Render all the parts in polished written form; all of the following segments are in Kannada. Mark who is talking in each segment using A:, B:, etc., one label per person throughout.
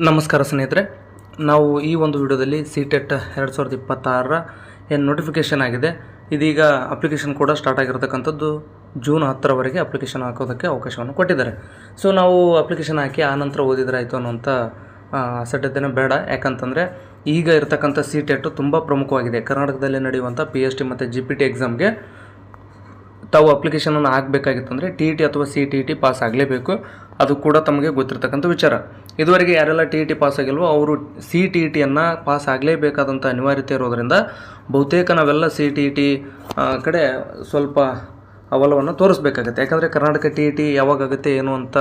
A: ನಮಸ್ಕಾರ ಸ್ನೇಹಿತರೆ, ನಾವು ಈ ಒಂದು ವಿಡಿಯೋದಲ್ಲಿ CTET 2026 ಏನು ನೋಟಿಫಿಕೇಷನ್ ಆಗಿದೆ. ಇದೀಗ ಅಪ್ಲಿಕೇಶನ್ ಕೂಡ ಸ್ಟಾರ್ಟ್ ಆಗಿರತಕ್ಕಂಥದ್ದು. ಜೂನ್ 10ರವರೆಗೆ ಅಪ್ಲಿಕೇಶನ್ ಹಾಕೋದಕ್ಕೆ ಅವಕಾಶವನ್ನು ಕೊಟ್ಟಿದ್ದಾರೆ. ಸೊ ನಾವು ಅಪ್ಲಿಕೇಶನ್ ಹಾಕಿ ಆನಂತರ ಓದಿದ್ರಾಯಿತು ಅನ್ನೋಂಥ ಅಸಡ್ಡತೆನೇ ಬೇಡ. ಯಾಕಂತಂದರೆ ಈಗ ಇರತಕ್ಕಂಥ CTET ತುಂಬ ಪ್ರಮುಖವಾಗಿದೆ. ಕರ್ನಾಟಕದಲ್ಲಿ ನಡೆಯುವಂಥ PST ಮತ್ತು GPT ಎಕ್ಸಾಮ್ಗೆ ತಾವು ಅಪ್ಲಿಕೇಶನನ್ನು ಹಾಕಬೇಕಾಗಿತ್ತಂದರೆ TET ಅಥವಾ CTET ಪಾಸ್ ಆಗಲೇಬೇಕು. ಅದು ಕೂಡ ತಮಗೆ ಗೊತ್ತಿರತಕ್ಕಂಥ ವಿಚಾರ. ಇದುವರೆಗೆ ಯಾರೆಲ್ಲ TET ಪಾಸ್ ಆಗಿಲ್ವೋ ಅವರು CTETಯನ್ನು ಪಾಸ್ ಆಗಲೇಬೇಕಾದಂಥ ಅನಿವಾರ್ಯತೆ ಇರೋದರಿಂದ ಬಹುತೇಕ ನಾವೆಲ್ಲ CTET ಕಡೆ ಸ್ವಲ್ಪ ಒಲವನ್ನು ತೋರಿಸ್ಬೇಕಾಗತ್ತೆ. ಯಾಕಂದರೆ ಕರ್ನಾಟಕ TET ಯಾವಾಗುತ್ತೆ ಏನು ಅಂತ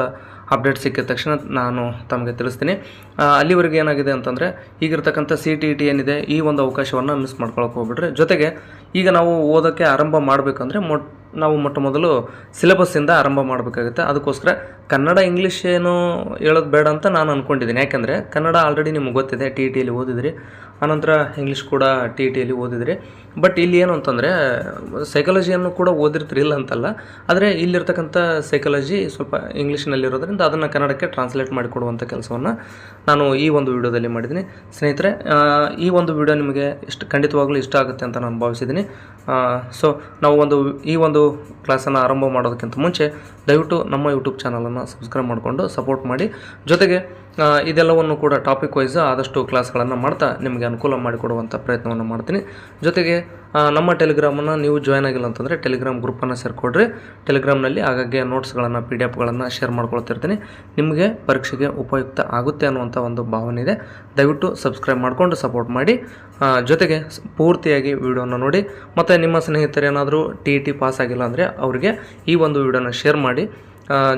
A: ಅಪ್ಡೇಟ್ ಸಿಕ್ಕಿದ ತಕ್ಷಣ ನಾನು ತಮಗೆ ತಿಳಿಸ್ತೀನಿ. ಅಲ್ಲಿವರೆಗೆ ಏನಾಗಿದೆ ಅಂತಂದರೆ ಈಗಿರ್ತಕ್ಕಂಥ CTET ಏನಿದೆ ಈ ಒಂದು ಅವಕಾಶವನ್ನು ಮಿಸ್ ಮಾಡ್ಕೊಳಕ್ಕೆ ಹೋಗ್ಬಿಟ್ರೆ. ಜೊತೆಗೆ ಈಗ ನಾವು ಓದೋಕ್ಕೆ ಆರಂಭ ಮಾಡಬೇಕಂದ್ರೆ ನಾವು ಮೊಟ್ಟ ಮೊದಲು ಸಿಲೆಬಸ್ಸಿಂದ ಆರಂಭ ಮಾಡಬೇಕಾಗುತ್ತೆ. ಅದಕ್ಕೋಸ್ಕರ ಕನ್ನಡ ಇಂಗ್ಲೀಷ್ ಏನು ಹೇಳೋದು ಬೇಡ ಅಂತ ನಾನು ಅಂದ್ಕೊಂಡಿದ್ದೀನಿ. ಯಾಕೆಂದರೆ ಕನ್ನಡ ಆಲ್ರೆಡಿ ನಿಮ್ಗೆ ಗೊತ್ತಿದೆ, TETಯಲ್ಲಿ ಓದಿದ್ರಿ, ಆನಂತರ ಇಂಗ್ಲೀಷ್ ಕೂಡ TETಯಲ್ಲಿ ಓದಿದ್ರಿ. ಬಟ್ ಇಲ್ಲಿ ಏನು ಅಂತಂದರೆ ಸೈಕಾಲಜಿಯನ್ನು ಕೂಡ ಓದಿರ್ತೀರಿ, ಇಲ್ಲ ಅಂತಲ್ಲ. ಆದರೆ ಇಲ್ಲಿರ್ತಕ್ಕಂಥ ಸೈಕಾಲಜಿ ಸ್ವಲ್ಪ ಇಂಗ್ಲೀಷ್ನಲ್ಲಿರೋದ್ರಿಂದ ಅದನ್ನು ಕನ್ನಡಕ್ಕೆ ಟ್ರಾನ್ಸ್ಲೇಟ್ ಮಾಡಿಕೊಡುವಂಥ ಕೆಲಸವನ್ನು ನಾನು ಈ ಒಂದು ವಿಡಿಯೋದಲ್ಲಿ ಮಾಡಿದ್ದೀನಿ. ಸ್ನೇಹಿತರೆ, ಈ ಒಂದು ವಿಡಿಯೋ ನಿಮಗೆ ಖಂಡಿತವಾಗ್ಲೂ ಇಷ್ಟ ಆಗುತ್ತೆ ಅಂತ ನಾನು ಭಾವಿಸಿದ್ದೀನಿ. ಸೊ ನಾವು ಈ ಒಂದು ಕ್ಲಾಸನ್ನು ಆರಂಭ ಮಾಡೋದಕ್ಕಿಂತ ಮುಂಚೆ ದಯವಿಟ್ಟು ನಮ್ಮ ಯೂಟ್ಯೂಬ್ ಚಾನಲನ್ನು ಸಬ್ಸ್ಕ್ರೈಬ್ ಮಾಡಿಕೊಂಡು ಸಪೋರ್ಟ್ ಮಾಡಿ. ಜೊತೆಗೆ ಇದೆಲ್ಲವನ್ನು ಕೂಡ ಟಾಪಿಕ್ ವೈಸ್ ಆದಷ್ಟು ಕ್ಲಾಸ್ಗಳನ್ನು ಮಾಡ್ತಾ ನಿಮಗೆ ಅನುಕೂಲ ಮಾಡಿಕೊಡುವಂಥ ಪ್ರಯತ್ನವನ್ನು ಮಾಡ್ತೀನಿ. ಜೊತೆಗೆ ನಮ್ಮ ಟೆಲಿಗ್ರಾಮನ್ನು ನೀವು ಜಾಯ್ನ್ ಆಗಿಲ್ಲ ಅಂತಂದರೆ ಟೆಲಿಗ್ರಾಮ್ ಗ್ರೂಪನ್ನು ಸೇರಿಕೊಡ್ರಿ. ಟೆಲಿಗ್ರಾಮ್ನಲ್ಲಿ ಆಗಾಗ್ಗೆ ನೋಟ್ಸ್ಗಳನ್ನು PDF ಶೇರ್ ಮಾಡ್ಕೊಳ್ತಿರ್ತೀನಿ. ನಿಮಗೆ ಪರೀಕ್ಷೆಗೆ ಉಪಯುಕ್ತ ಆಗುತ್ತೆ ಅನ್ನುವಂಥ ಒಂದು ಭಾವನೆ ಇದೆ. ದಯವಿಟ್ಟು ಸಬ್ಸ್ಕ್ರೈಬ್ ಮಾಡಿಕೊಂಡು ಸಪೋರ್ಟ್ ಮಾಡಿ. ಜೊತೆಗೆ ಪೂರ್ತಿಯಾಗಿ ವಿಡಿಯೋನ ನೋಡಿ. ಮತ್ತು ನಿಮ್ಮ ಸ್ನೇಹಿತರೇನಾದರೂ TET ಪಾಸ್ ಆಗಿಲ್ಲ ಅಂದರೆ ಅವರಿಗೆ ಈ ಒಂದು ವಿಡಿಯೋನ ಶೇರ್ ಮಾಡಿ.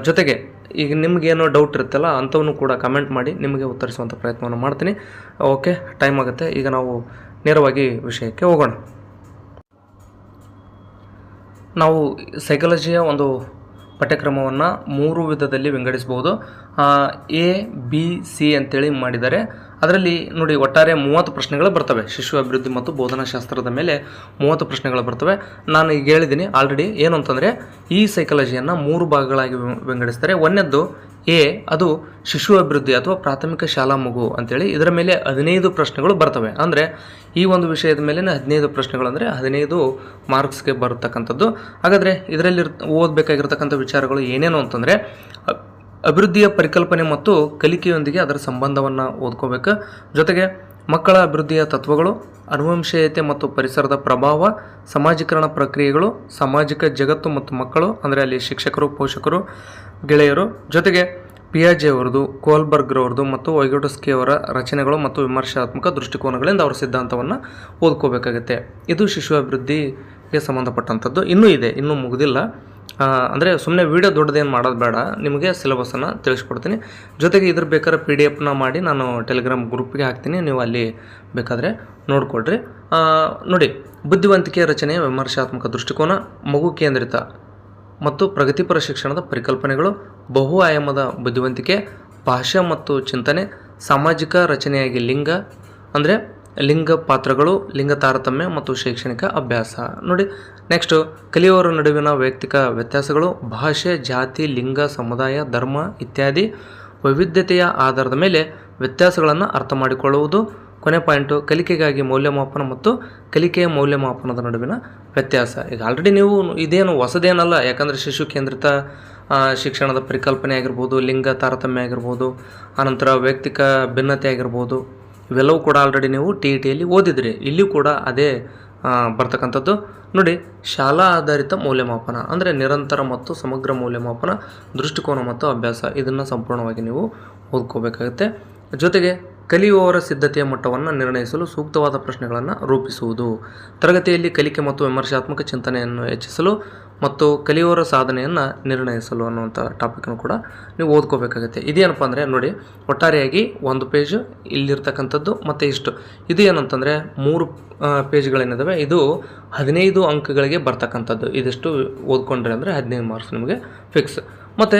A: ಜೊತೆಗೆ ಈಗ ನಿಮಗೇನೋ ಡೌಟ್ ಇರುತ್ತಲ್ಲ ಅಂಥವನ್ನು ಕೂಡ ಕಮೆಂಟ್ ಮಾಡಿ, ನಿಮಗೆ ಉತ್ತರಿಸುವಂಥ ಪ್ರಯತ್ನವನ್ನು ಮಾಡ್ತೀನಿ. ಓಕೆ, ಟೈಮ್ ಆಗುತ್ತೆ. ಈಗ ನಾವು ನೇರವಾಗಿ ವಿಷಯಕ್ಕೆ ಹೋಗೋಣ. ನಾವು ಸೈಕಾಲಜಿಯ ಒಂದು ಪಠ್ಯಕ್ರಮವನ್ನು 3 ವಿಧದಲ್ಲಿ ವಿಂಗಡಿಸ್ಬೋದು. A, B, C ಅಂತೇಳಿ ಮಾಡಿದ್ದಾರೆ. ಅದರಲ್ಲಿ ನೋಡಿ ಒಟ್ಟಾರೆ 30 ಪ್ರಶ್ನೆಗಳು ಬರ್ತವೆ. ಶಿಶು ಅಭಿವೃದ್ಧಿ ಮತ್ತು ಬೋಧನಾಶಾಸ್ತ್ರದ ಮೇಲೆ 30 ಪ್ರಶ್ನೆಗಳು ಬರ್ತವೆ. ನಾನು ಈಗ ಹೇಳಿದ್ದೀನಿ ಆಲ್ರೆಡಿ. ಏನು ಅಂತಂದರೆ ಈ ಸೈಕಾಲಜಿಯನ್ನು 3 ಭಾಗಗಳಾಗಿ ವಿಂಗಡಿಸ್ತಾರೆ. ಒಂದನೇದ್ದು A, ಅದು ಶಿಶು ಅಭಿವೃದ್ಧಿ ಅಥವಾ ಪ್ರಾಥಮಿಕ ಶಾಲಾ ಮಗು ಅಂತೇಳಿ. ಇದರ ಮೇಲೆ 15 ಪ್ರಶ್ನೆಗಳು ಬರ್ತವೆ. ಅಂದರೆ ಈ ಒಂದು ವಿಷಯದ ಮೇಲೆ 15 ಪ್ರಶ್ನೆಗಳು ಅಂದರೆ 15 ಮಾರ್ಕ್ಸ್ಗೆ ಬರತಕ್ಕಂಥದ್ದು. ಹಾಗಾದರೆ ಇದರಲ್ಲಿ ಓದಬೇಕಾಗಿರ್ತಕ್ಕಂಥ ವಿಚಾರಗಳು ಏನೇನು ಅಂತಂದರೆ ಅಭಿವೃದ್ಧಿಯ ಪರಿಕಲ್ಪನೆ ಮತ್ತು ಕಲಿಕೆಯೊಂದಿಗೆ ಅದರ ಸಂಬಂಧವನ್ನು ಓದ್ಕೋಬೇಕು. ಜೊತೆಗೆ ಮಕ್ಕಳ ಅಭಿವೃದ್ಧಿಯ ತತ್ವಗಳು, ಅನುವಂಶೀಯತೆ ಮತ್ತು ಪರಿಸರದ ಪ್ರಭಾವ, ಸಮಾಜೀಕರಣ ಪ್ರಕ್ರಿಯೆಗಳು, ಸಾಮಾಜಿಕ ಜಗತ್ತು ಮತ್ತು ಮಕ್ಕಳು, ಅಂದರೆ ಅಲ್ಲಿ ಶಿಕ್ಷಕರು, ಪೋಷಕರು, ಗೆಳೆಯರು, ಜೊತೆಗೆ ಪಿಯಾಜೆ ಅವರದು, ಕೋಲ್ಬರ್ಗ್ರವ್ರದ್ದು ಮತ್ತು ವೈಗೋಟಸ್ಕಿ ಅವರ ರಚನೆಗಳು ಮತ್ತು ವಿಮರ್ಶಾತ್ಮಕ ದೃಷ್ಟಿಕೋನಗಳಿಂದ ಅವರ ಸಿದ್ಧಾಂತವನ್ನು ಓದ್ಕೋಬೇಕಾಗುತ್ತೆ. ಇದು ಶಿಶು ಅಭಿವೃದ್ಧಿಗೆ ಸಂಬಂಧಪಟ್ಟಂಥದ್ದು. ಇನ್ನೂ ಮುಗಿದಿಲ್ಲ. ಅಂದರೆ ಸುಮ್ಮನೆ ವಿಡಿಯೋ ದೊಡ್ಡದೇನು ಮಾಡೋದು ಬೇಡ, ನಿಮಗೆ ಸಿಲೆಬಸ್ಸನ್ನು ತಿಳಿಸ್ಕೊಡ್ತೀನಿ. ಜೊತೆಗೆ ಇದ್ರ ಬೇಕಾದ್ರೆ PDF ಮಾಡಿ ನಾನು ಟೆಲಿಗ್ರಾಮ್ ಗ್ರೂಪ್ಗೆ ಹಾಕ್ತೀನಿ, ನೀವು ಅಲ್ಲಿ ಬೇಕಾದರೆ ನೋಡಿಕೊಡ್ರಿ. ನೋಡಿ, ಬುದ್ಧಿವಂತಿಕೆಯ ರಚನೆ, ವಿಮರ್ಶಾತ್ಮಕ ದೃಷ್ಟಿಕೋನ, ಮಗು ಕೇಂದ್ರಿತ ಮತ್ತು ಪ್ರಗತಿಪರ ಶಿಕ್ಷಣದ ಪರಿಕಲ್ಪನೆಗಳು, ಬಹು ಆಯಾಮದ ಬುದ್ಧಿವಂತಿಕೆ, ಭಾಷೆ ಮತ್ತು ಚಿಂತನೆ, ಸಾಮಾಜಿಕ ರಚನೆಯಾಗಿ ಲಿಂಗ, ಅಂದರೆ ಲಿಂಗ ಪಾತ್ರಗಳು, ಲಿಂಗ ತಾರತಮ್ಯ ಮತ್ತು ಶೈಕ್ಷಣಿಕ ಅಭ್ಯಾಸ. ನೋಡಿ, ನೆಕ್ಸ್ಟು ಕಲಿಯುವವರ ನಡುವಿನ ವೈಯಕ್ತಿಕ ವ್ಯತ್ಯಾಸಗಳು, ಭಾಷೆ, ಜಾತಿ, ಲಿಂಗ, ಸಮುದಾಯ, ಧರ್ಮ ಇತ್ಯಾದಿ ವೈವಿಧ್ಯತೆಯ ಆಧಾರದ ಮೇಲೆ ವ್ಯತ್ಯಾಸಗಳನ್ನು ಅರ್ಥ ಮಾಡಿಕೊಳ್ಳುವುದು. ಕೊನೆ ಪಾಯಿಂಟು ಕಲಿಕೆಗಾಗಿ ಮೌಲ್ಯಮಾಪನ ಮತ್ತು ಕಲಿಕೆಯ ಮೌಲ್ಯಮಾಪನದ ನಡುವಿನ ವ್ಯತ್ಯಾಸ. ಈಗ ಆಲ್ರೆಡಿ ನೀವು ಇದೇನು ಹೊಸದೇನಲ್ಲ, ಯಾಕಂದರೆ ಶಿಶು ಕೇಂದ್ರಿತ ಶಿಕ್ಷಣದ ಪರಿಕಲ್ಪನೆ ಆಗಿರ್ಬೋದು, ಲಿಂಗ ತಾರತಮ್ಯ ಆಗಿರ್ಬೋದು, ಆನಂತರ ವೈಯಕ್ತಿಕ ಭಿನ್ನತೆ ಆಗಿರ್ಬೋದು, ಇವೆಲ್ಲವೂ ಕೂಡ ಆಲ್ರೆಡಿ ನೀವು TETಯಲ್ಲಿ ಓದಿದ್ರಿ. ಇಲ್ಲಿಯೂ ಕೂಡ ಅದೇ ಬರ್ತಕ್ಕಂಥದ್ದು. ನೋಡಿ, ಶಾಲಾ ಆಧಾರಿತ ಮೌಲ್ಯಮಾಪನ ಅಂದರೆ ನಿರಂತರ ಮತ್ತು ಸಮಗ್ರ ಮೌಲ್ಯಮಾಪನ, ದೃಷ್ಟಿಕೋನ ಮತ್ತು ಅಭ್ಯಾಸ, ಇದನ್ನು ಸಂಪೂರ್ಣವಾಗಿ ನೀವು ಓದ್ಕೋಬೇಕಾಗುತ್ತೆ. ಜೊತೆಗೆ ಕಲಿಯುವವರ ಸಿದ್ಧತೆಯ ಮಟ್ಟವನ್ನು ನಿರ್ಣಯಿಸಲು ಸೂಕ್ತವಾದ ಪ್ರಶ್ನೆಗಳನ್ನು ರೂಪಿಸುವುದು, ತರಗತಿಯಲ್ಲಿ ಕಲಿಕೆ ಮತ್ತು ವಿಮರ್ಶಾತ್ಮಕ ಚಿಂತನೆಯನ್ನು ಹೆಚ್ಚಿಸಲು ಮತ್ತು ಕಲಿಯುವವರ ಸಾಧನೆಯನ್ನು ನಿರ್ಣಯಿಸಲು ಅನ್ನುವಂಥ ಟಾಪಿಕನ್ನು ಕೂಡ ನೀವು ಓದ್ಕೋಬೇಕಾಗುತ್ತೆ. ಇದೇನಪ್ಪ ಅಂದರೆ ನೋಡಿ, ಒಟ್ಟಾರೆಯಾಗಿ 1 ಪೇಜು ಇಲ್ಲಿರ್ತಕ್ಕಂಥದ್ದು ಮತ್ತು ಇಷ್ಟು. ಇದು ಏನಂತಂದರೆ 3 ಪೇಜ್ಗಳೇನಿದ್ದಾವೆ, ಇದು 15 ಅಂಕಗಳಿಗೆ ಬರ್ತಕ್ಕಂಥದ್ದು. ಇದಿಷ್ಟು ಓದ್ಕೊಂಡ್ರೆ ಅಂದರೆ 15 ಮಾರ್ಕ್ಸ್ ನಿಮಗೆ ಫಿಕ್ಸ್. ಮತ್ತು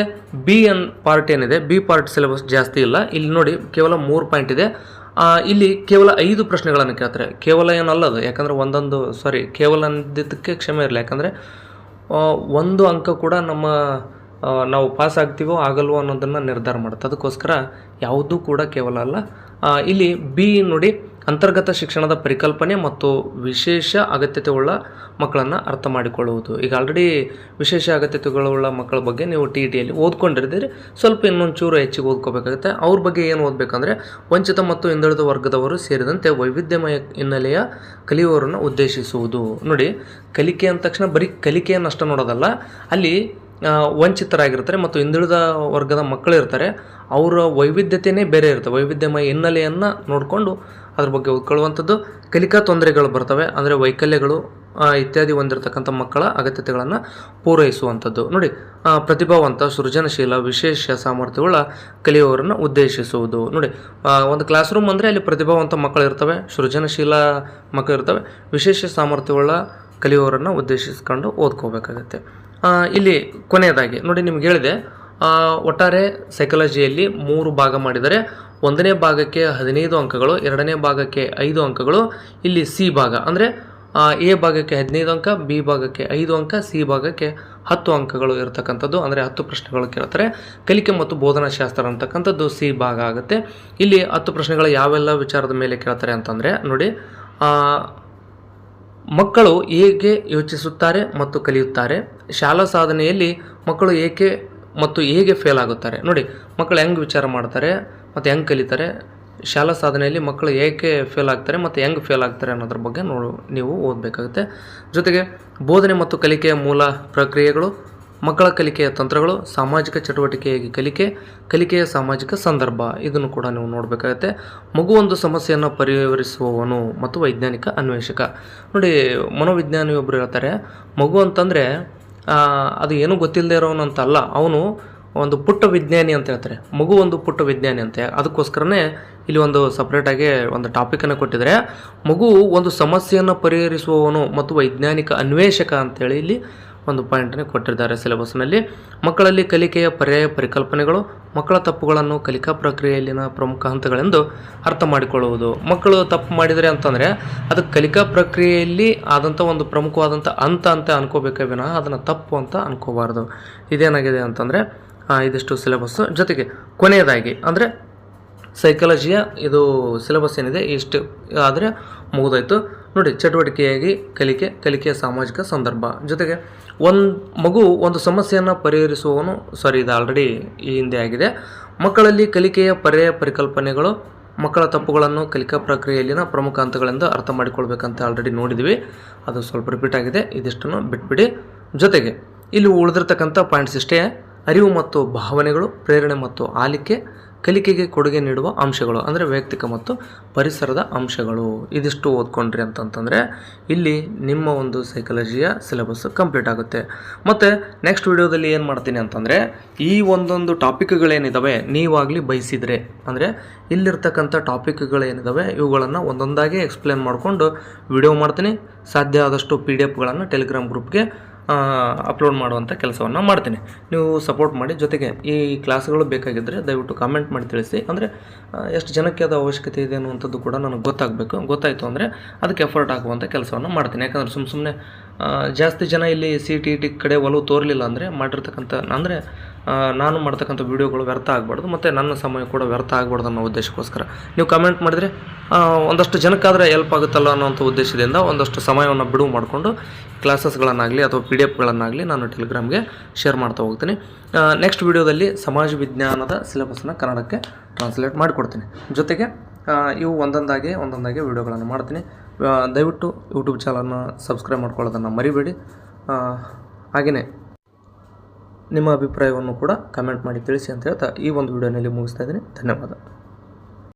A: ಪಾರ್ಟ್ ಏನಿದೆ, ಪಾರ್ಟ್ ಸಿಲೆಬಸ್ ಜಾಸ್ತಿ ಇಲ್ಲ. ಇಲ್ಲಿ ನೋಡಿ ಕೇವಲ 3 ಪಾಯಿಂಟ್ ಇದೆ. ಇಲ್ಲಿ ಕೇವಲ 5 ಪ್ರಶ್ನೆಗಳನ್ನು ಕೇಳ್ತಾರೆ. ಕೇವಲ ಏನಲ್ಲದು, ಯಾಕಂದರೆ ಕೇವಲ ಅಂದಿದ್ದಕ್ಕೆ ಕ್ಷಮೆ ಇರಲಿ. ಯಾಕಂದರೆ 1 ಅಂಕ ಕೂಡ ನಮ್ಮ ನಾವು ಪಾಸ್ ಆಗ್ತೀವೋ ಆಗಲ್ವೋ ಅನ್ನೋದನ್ನು ನಿರ್ಧಾರ ಮಾಡುತ್ತೆ. ಅದಕ್ಕೋಸ್ಕರ ಯಾವುದೂ ಕೂಡ ಕೇವಲ ಅಲ್ಲ. ಇಲ್ಲಿ ಬಿ ನೋಡಿ, ಅಂತರ್ಗತ ಶಿಕ್ಷಣದ ಪರಿಕಲ್ಪನೆ ಮತ್ತು ವಿಶೇಷ ಅಗತ್ಯತೆಯುಳ್ಳ ಮಕ್ಕಳನ್ನು ಅರ್ಥ ಮಾಡಿಕೊಳ್ಳುವುದು. ಈಗ ಆಲ್ರೆಡಿ ವಿಶೇಷ ಅಗತ್ಯತೆಗಳುಳ್ಳ ಮಕ್ಕಳ ಬಗ್ಗೆ ನೀವು TETಯಲ್ಲಿ ಓದ್ಕೊಂಡಿರ್ತೀರಿ, ಸ್ವಲ್ಪ ಇನ್ನೊಂದು ಚೂರು ಹೆಚ್ಚಿಗೆ ಓದ್ಕೋಬೇಕಾಗುತ್ತೆ. ಅವ್ರ ಬಗ್ಗೆ ಏನು ಓದಬೇಕಂದ್ರೆ, ವಂಚಿತ ಮತ್ತು ಹಿಂದುಳಿದ ವರ್ಗದವರು ಸೇರಿದಂತೆ ವೈವಿಧ್ಯಮಯ ಹಿನ್ನೆಲೆಯ ಕಲಿಯುವವರನ್ನು ಉದ್ದೇಶಿಸುವುದು. ನೋಡಿ, ಕಲಿಕೆ ಅಂದ ತಕ್ಷಣ ಬರೀ ಕಲಿಕೆಯನ್ನಷ್ಟು ನೋಡೋದಲ್ಲ, ಅಲ್ಲಿ ವಂಚಿತರಾಗಿರ್ತಾರೆ ಮತ್ತು ಹಿಂದುಳಿದ ವರ್ಗದ ಮಕ್ಕಳು ಇರ್ತಾರೆ, ಅವರ ವೈವಿಧ್ಯತೆಯೇ ಬೇರೆ ಇರ್ತವೆ. ವೈವಿಧ್ಯಮಯ ಹಿನ್ನೆಲೆಯನ್ನು ನೋಡಿಕೊಂಡು ಅದ್ರ ಬಗ್ಗೆ ಓದ್ಕೊಳ್ಳುವಂಥದ್ದು. ಕಲಿಕಾ ತೊಂದರೆಗಳು ಬರ್ತವೆ, ಅಂದರೆ ವೈಕಲ್ಯಗಳು ಇತ್ಯಾದಿ ಹೊಂದಿರತಕ್ಕಂಥ ಮಕ್ಕಳ ಅಗತ್ಯತೆಗಳನ್ನು ಪೂರೈಸುವಂಥದ್ದು. ನೋಡಿ, ಪ್ರತಿಭಾವಂತ, ಸೃಜನಶೀಲ, ವಿಶೇಷ ಸಾಮರ್ಥ್ಯವುಳ್ಳ ಕಲಿಯುವವರನ್ನು ಉದ್ದೇಶಿಸುವುದು. ನೋಡಿ, ಒಂದು ಕ್ಲಾಸ್ ರೂಮ್ ಅಂದರೆ ಅಲ್ಲಿ ಪ್ರತಿಭಾವಂತ ಮಕ್ಕಳು ಇರ್ತವೆ, ಸೃಜನಶೀಲ ಮಕ್ಕಳು ಇರ್ತವೆ, ವಿಶೇಷ ಸಾಮರ್ಥ್ಯವುಳ್ಳ ಕಲಿಯುವವರನ್ನು ಉದ್ದೇಶಿಸ್ಕೊಂಡು ಓದ್ಕೋಬೇಕಾಗತ್ತೆ. ಇಲ್ಲಿ ಕೊನೆಯದಾಗಿ ನೋಡಿ, ನಿಮ್ಗೆ ಹೇಳಿದೆ ಒಟ್ಟಾರೆ ಸೈಕಾಲಜಿಯಲ್ಲಿ 3 ಭಾಗ ಮಾಡಿದರೆ. 1ನೇ ಭಾಗಕ್ಕೆ 15 ಅಂಕಗಳು, 2ನೇ ಭಾಗಕ್ಕೆ 5 ಅಂಕಗಳು. ಇಲ್ಲಿ ಸಿ ಭಾಗ ಅಂದರೆ ಎ ಭಾಗಕ್ಕೆ 15 ಅಂಕ, ಬಿ ಭಾಗಕ್ಕೆ 5 ಅಂಕ, ಸಿ ಭಾಗಕ್ಕೆ 10 ಅಂಕಗಳು ಇರತಕ್ಕಂಥದ್ದು, ಅಂದರೆ 10 ಪ್ರಶ್ನೆಗಳು ಕೇಳ್ತಾರೆ. ಕಲಿಕೆ ಮತ್ತು ಬೋಧನಾಶಾಸ್ತ್ರ ಅಂತಕ್ಕಂಥದ್ದು ಸಿ ಭಾಗ ಆಗುತ್ತೆ. ಇಲ್ಲಿ 10 ಪ್ರಶ್ನೆಗಳು ಯಾವೆಲ್ಲ ವಿಚಾರದ ಮೇಲೆ ಕೇಳ್ತಾರೆ ಅಂತಂದರೆ, ನೋಡಿ, ಮಕ್ಕಳು ಹೇಗೆ ಯೋಚಿಸುತ್ತಾರೆ ಮತ್ತು ಕಲಿಯುತ್ತಾರೆ, ಶಾಲಾ ಸಾಧನೆಯಲ್ಲಿ ಮಕ್ಕಳು ಏಕೆ ಮತ್ತು ಹೇಗೆ ಫೇಲ್ ಆಗುತ್ತಾರೆ. ನೋಡಿ, ಮಕ್ಕಳು ಹೆಂಗೆ ವಿಚಾರ ಮಾಡ್ತಾರೆ ಮತ್ತು ಹೆಂಗೆ ಕಲಿತಾರೆ, ಶಾಲಾ ಸಾಧನೆಯಲ್ಲಿ ಮಕ್ಕಳು ಏಕೆ ಫೇಲ್ ಆಗ್ತಾರೆ ಮತ್ತು ಹೆಂಗೆ ಫೇಲ್ ಆಗ್ತಾರೆ ಅನ್ನೋದ್ರ ಬಗ್ಗೆ ನೀವು ಓದಬೇಕಾಗುತ್ತೆ. ಜೊತೆಗೆ ಬೋಧನೆ ಮತ್ತು ಕಲಿಕೆಯ ಮೂಲ ಪ್ರಕ್ರಿಯೆಗಳು, ಮಕ್ಕಳ ಕಲಿಕೆಯ ತಂತ್ರಗಳು, ಸಾಮಾಜಿಕ ಚಟುವಟಿಕೆಯಾಗಿ ಕಲಿಕೆಯ ಸಾಮಾಜಿಕ ಸಂದರ್ಭ, ಇದನ್ನು ಕೂಡ ನೀವು ನೋಡಬೇಕಾಗತ್ತೆ. ಮಗು ಒಂದು ಸಮಸ್ಯೆಯನ್ನು ಪರಿಹರಿಸುವವನು ಮತ್ತು ವೈಜ್ಞಾನಿಕ ಅನ್ವೇಷಕ. ನೋಡಿ, ಮನೋವಿಜ್ಞಾನಿ ಒಬ್ಬರು ಹೇಳ್ತಾರೆ, ಮಗು ಅಂತಂದರೆ ಅದು ಏನೂ ಗೊತ್ತಿಲ್ಲದೆ ಇರೋನು ಅಂತಲ್ಲ, ಅವನು ಒಂದು ಪುಟ್ಟ ವಿಜ್ಞಾನಿ ಅಂತ ಹೇಳ್ತಾರೆ. ಮಗು ಒಂದು ಪುಟ್ಟ ವಿಜ್ಞಾನಿ ಅಂತೆ. ಅದಕ್ಕೋಸ್ಕರನೇ ಇಲ್ಲಿ ಒಂದು ಸಪ್ರೇಟಾಗಿ ಒಂದು ಟಾಪಿಕನ್ನು ಕೊಟ್ಟಿದ್ದಾರೆ. ಮಗು ಒಂದು ಸಮಸ್ಯೆಯನ್ನು ಪರಿಹರಿಸುವವನು ಮತ್ತು ವೈಜ್ಞಾನಿಕ ಅನ್ವೇಷಕ ಅಂತೇಳಿ ಇಲ್ಲಿ ಒಂದು ಪಾಯಿಂಟನ್ನು ಕೊಟ್ಟಿದ್ದಾರೆ ಸಿಲೆಬಸ್ನಲ್ಲಿ. ಮಕ್ಕಳಲ್ಲಿ ಕಲಿಕೆಯ ಪರ್ಯಾಯ ಪರಿಕಲ್ಪನೆಗಳು, ಮಕ್ಕಳ ತಪ್ಪುಗಳನ್ನು ಕಲಿಕಾ ಪ್ರಕ್ರಿಯೆಯಲ್ಲಿನ ಪ್ರಮುಖ ಹಂತಗಳೆಂದು ಅರ್ಥ ಮಾಡಿಕೊಳ್ಳುವುದು. ಮಕ್ಕಳು ತಪ್ಪು ಮಾಡಿದರೆ ಅಂತಂದರೆ ಅದು ಕಲಿಕಾ ಪ್ರಕ್ರಿಯೆಯಲ್ಲಿ ಆದಂಥ ಒಂದು ಪ್ರಮುಖವಾದಂಥ ಹಂತ ಅಂತ ಅನ್ಕೋಬೇಕೇ ವಿನಃ ಅದನ್ನು ತಪ್ಪು ಅಂತ ಅನ್ಕೋಬಾರ್ದು. ಇದೇನಾಗಿದೆ ಅಂತಂದರೆ ಇದಿಷ್ಟು ಸಿಲೆಬಸ್ಸು. ಜೊತೆಗೆ ಕೊನೆಯದಾಗಿ ಅಂದರೆ ಸೈಕಾಲಜಿಯ ಇದು ಸಿಲೆಬಸ್ ಏನಿದೆ ಇಷ್ಟು ಆದರೆ ಮುಗಿದೋಯ್ತು. ನೋಡಿ, ಚಟುವಟಿಕೆಯಾಗಿ ಕಲಿಕೆಯ ಸಾಮಾಜಿಕ ಸಂದರ್ಭ. ಜೊತೆಗೆ ಮಗು ಒಂದು ಸಮಸ್ಯೆಯನ್ನು ಪರಿಹರಿಸುವವನು, ಇದು ಆಲ್ರೆಡಿ ಈ ಹಿಂದೆ ಆಗಿದೆ. ಮಕ್ಕಳಲ್ಲಿ ಕಲಿಕೆಯ ಪರ್ಯಾಯ ಪರಿಕಲ್ಪನೆಗಳು, ಮಕ್ಕಳ ತಪ್ಪುಗಳನ್ನು ಕಲಿಕಾ ಪ್ರಕ್ರಿಯೆಯಲ್ಲಿನ ಪ್ರಮುಖ ಹಂತಗಳೆಂದು ಅರ್ಥ ಮಾಡಿಕೊಳ್ಬೇಕಂತ ಆಲ್ರೆಡಿ ನೋಡಿದ್ವಿ, ಅದು ಸ್ವಲ್ಪ ರಿಪೀಟ್ ಆಗಿದೆ, ಇದಿಷ್ಟನ್ನು ಬಿಟ್ಬಿಡಿ. ಜೊತೆಗೆ ಇಲ್ಲಿ ಉಳಿದಿರ್ತಕ್ಕಂಥ ಪಾಯಿಂಟ್ಸ್ ಇಷ್ಟೇ: ಅರಿವು ಮತ್ತು ಭಾವನೆಗಳು, ಪ್ರೇರಣೆ ಮತ್ತು ಆಲಿಕೆ, ಕಲಿಕೆಗೆ ಕೊಡುಗೆ ನೀಡುವ ಅಂಶಗಳು ಅಂದರೆ ವೈಯಕ್ತಿಕ ಮತ್ತು ಪರಿಸರದ ಅಂಶಗಳು. ಇದಿಷ್ಟು ಓದ್ಕೊಂಡ್ರಿ ಅಂತಂತಂದರೆ ಇಲ್ಲಿ ನಿಮ್ಮ ಒಂದು ಸೈಕಾಲಜಿಯ ಸಿಲೆಬಸ್ ಕಂಪ್ಲೀಟ್ ಆಗುತ್ತೆ. ಮತ್ತು ನೆಕ್ಸ್ಟ್ ವಿಡಿಯೋದಲ್ಲಿ ಏನು ಮಾಡ್ತೀನಿ ಅಂತಂದರೆ, ಈ ಒಂದೊಂದು ಟಾಪಿಕ್ಗಳೇನಿದ್ದಾವೆ ನೀವಾಗಲಿ ಬಯಸಿದರೆ, ಅಂದರೆ ಇಲ್ಲಿರ್ತಕ್ಕಂಥ ಟಾಪಿಕ್ಗಳೇನಿದ್ದಾವೆ ಇವುಗಳನ್ನು ಒಂದೊಂದಾಗಿ ಎಕ್ಸ್ಪ್ಲೇನ್ ಮಾಡಿಕೊಂಡು ವಿಡಿಯೋ ಮಾಡ್ತೀನಿ. ಸಾಧ್ಯ ಆದಷ್ಟು PDF-ಗಳನ್ನು ಟೆಲಿಗ್ರಾಮ್ ಗ್ರೂಪ್ಗೆ ಅಪ್ಲೋಡ್ ಮಾಡುವಂಥ ಕೆಲಸವನ್ನು ಮಾಡ್ತೀನಿ. ನೀವು ಸಪೋರ್ಟ್ ಮಾಡಿ. ಜೊತೆಗೆ ಈ ಕ್ಲಾಸ್ಗಳು ಬೇಕಾಗಿದ್ದರೆ ದಯವಿಟ್ಟು ಕಾಮೆಂಟ್ ಮಾಡಿ ತಿಳಿಸಿ. ಅಂದರೆ ಎಷ್ಟು ಜನಕ್ಕೆ ಅದು ಅವಶ್ಯಕತೆ ಇದೆ ಅನ್ನುವಂಥದ್ದು ಕೂಡ ನನಗೆ ಗೊತ್ತಾಯಿತು ಅಂದರೆ ಅದಕ್ಕೆ ಎಫರ್ಟ್ ಆಗುವಂಥ ಕೆಲಸವನ್ನು ಮಾಡ್ತೀನಿ. ಯಾಕಂದರೆ ಸುಮ್ಮನೆ ಜಾಸ್ತಿ ಜನ ಇಲ್ಲಿ CTET ಕಡೆ ಒಲವು ತೋರಲಿಲ್ಲ ಅಂದರೆ ನಾನು ಮಾಡ್ತಕ್ಕಂಥ ವೀಡಿಯೋಗಳು ವ್ಯರ್ಥ ಆಗಬಾರ್ದು ಮತ್ತು ನನ್ನ ಸಮಯ ಕೂಡ ವ್ಯರ್ಥ ಆಗಬಾರ್ದು ಅನ್ನೋ ಉದ್ದೇಶಕ್ಕೋಸ್ಕರ ನೀವು ಕಮೆಂಟ್ ಮಾಡಿದರೆ ಒಂದಷ್ಟು ಜನಕ್ಕಾದರೆ ಹೆಲ್ಪ್ ಆಗುತ್ತಲ್ಲ ಅನ್ನೋಂಥ ಉದ್ದೇಶದಿಂದ ಒಂದಷ್ಟು ಸಮಯವನ್ನು ಬಿಡುವು ಮಾಡಿಕೊಂಡು ಕ್ಲಾಸಸ್ಗಳನ್ನಾಗಲಿ ಅಥವಾ PDF-ಗಳನ್ನಾಗಲಿ ನಾನು ಟೆಲಿಗ್ರಾಮ್ಗೆ ಶೇರ್ ಮಾಡ್ತಾ ಹೋಗ್ತೀನಿ. ನೆಕ್ಸ್ಟ್ ವಿಡಿಯೋದಲ್ಲಿ ಸಮಾಜ ವಿಜ್ಞಾನದ ಸಿಲೆಬಸ್ನ ಕನ್ನಡಕ್ಕೆ ಟ್ರಾನ್ಸ್ಲೇಟ್ ಮಾಡಿಕೊಡ್ತೀನಿ. ಜೊತೆಗೆ ಇವು ಒಂದೊಂದಾಗಿ ವಿಡಿಯೋಗಳನ್ನು ಮಾಡ್ತೀನಿ. ದಯವಿಟ್ಟು ಯೂಟ್ಯೂಬ್ ಚಾನಲನ್ನು ಸಬ್ಸ್ಕ್ರೈಬ್ ಮಾಡ್ಕೊಳ್ಳೋದನ್ನು ಮರಿಬೇಡಿ. ಹಾಗೆಯೇ ನಿಮ್ಮ ಅಭಿಪ್ರಾಯವನ್ನು ಕೂಡ ಕಮೆಂಟ್ ಮಾಡಿ ತಿಳಿಸಿ ಅಂತ ಹೇಳ್ತಾ ಈ ಒಂದು ವಿಡಿಯೋನಲ್ಲಿ ಮುಗಿಸ್ತಾ ಇದ್ದೀನಿ. ಧನ್ಯವಾದ.